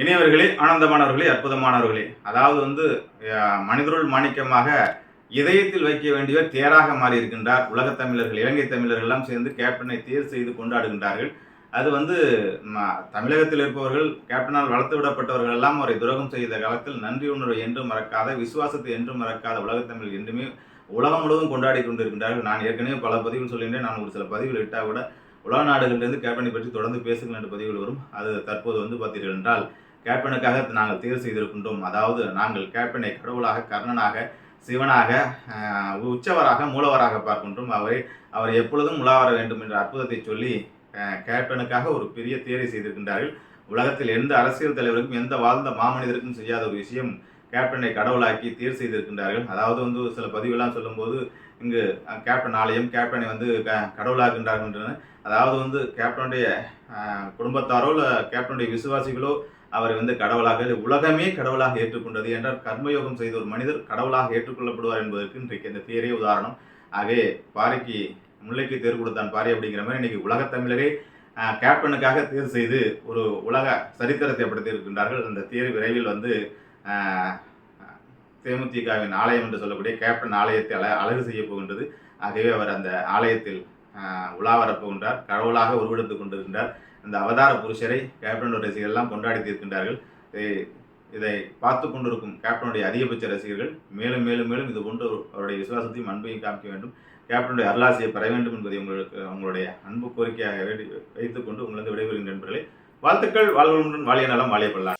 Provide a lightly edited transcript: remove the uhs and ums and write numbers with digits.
இனியவர்களே, ஆனந்தமானவர்களே, அற்புதமானவர்களே, அதாவது மனிதருள் மாணிக்கமாக இதயத்தில் வைக்க வேண்டியவர் தேராக மாறி இருக்கின்றார். உலகத் தமிழர்கள், இலங்கை தமிழர்கள் எல்லாம் சேர்ந்து கேப்டனை தேர் செய்து கொண்டாடுகின்றார்கள். அது தமிழகத்தில் இருப்பவர்கள், கேப்டனால் வளர்த்து விடப்பட்டவர்கள் எல்லாம் அவரை துரோகம் செய்த காலத்தில் நன்றி உணர்வை என்றும் மறக்காத, விசுவாசத்தை என்றும் மறக்காத உலகத் தமிழ் என்றுமே உலகம் முழுவதும் கொண்டாடி கொண்டிருக்கின்றார்கள். நான் ஏற்கனவே பல பதிவுகள் சொல்கின்றேன். நான் ஒரு சில பதிவுகள் இட்டால் கூட உலக நாடுகளிலிருந்து கேப்டனை பற்றி தொடர்ந்து பேசுங்கள் என்ற பதிவுகள் வரும். அது தற்போது பார்த்தீர்கள் என்றால், கேப்டனுக்காக நாங்கள் தேர்வு செய்திருக்கின்றோம். அதாவது நாங்கள் கேப்டனை கடவுளாக, கர்ணனாக, சிவனாக, உச்சவராக, மூலவராக பார்க்கின்றோம். அவர் எப்பொழுதும் உலாவர வேண்டும் என்ற அற்புதத்தை சொல்லி கேப்டனுக்காக ஒரு பெரிய தேர்வை செய்திருக்கின்றார்கள். உலகத்தில் எந்த அரசியல் தலைவருக்கும், எந்த வாழ்ந்த மாமனிதருக்கும் செய்யாத ஒரு விஷயம் கேப்டனை கடவுளாக்கி தேர்வு செய்திருக்கின்றார்கள். அதாவது சில பதிவுலாம் சொல்லும்போது இங்கு கேப்டன் ஆலயம், கேப்டனை கடவுளாக்குகின்றார்கள். அதாவது கேப்டனுடைய குடும்பத்தாரோ இல்லை கேப்டனுடைய விசுவாசிகளோ அவரை கடவுளாக, உலகமே கடவுளாக ஏற்றுக்கொண்டது என்றால் கர்மயோகம் செய்த ஒரு மனிதர் கடவுளாக ஏற்றுக்கொள்ளப்படுவார் என்பதற்கு இன்றைக்கு இந்த தேரே உதாரணம். ஆகவே பாரிக்கு முல்லைக்கு தேர் கொடுத்தான் பாரி அப்படிங்கிற மாதிரி இன்னைக்கு உலகத் தமிழரே கேப்டனுக்காக தேர்வு செய்து ஒரு உலக சரித்திரத்தை படுத்தி இருக்கின்றார்கள். அந்த தேர் விரைவில் தேமுதிகவின் ஆலயம் என்று சொல்லக்கூடிய கேப்டன் ஆலயத்தை அழகு செய்ய போகின்றது. ஆகவே அவர் அந்த ஆலயத்தில் உலா வரப்போகின்றார். கடவுளாக உருவெடுத்துக் கொண்டிருக்கின்றார். அந்த அவதார புருஷரை கேப்டன் ரசிகர்கள் எல்லாம் கொண்டாடி தீர்க்கின்றார்கள். இதை பார்த்து கொண்டிருக்கும் கேப்டனுடைய அதிகபட்ச ரசிகர்கள் மேலும் மேலும் மேலும் இது போன்று அவருடைய விசுவாசத்தையும் அன்பையும் காமிக்க வேண்டும், கேப்டனுடைய அருளாசியை பெற வேண்டும் என்பதை உங்களுடைய அன்பு கோரிக்கையாக வைத்துக்கொண்டு உங்களிருந்து விடைபெறுகின்ற நண்பர்களே, வாழ்த்துக்கள். வாழ்வுடன் வாழிய நலம், வாழிய பல்லாண்டு.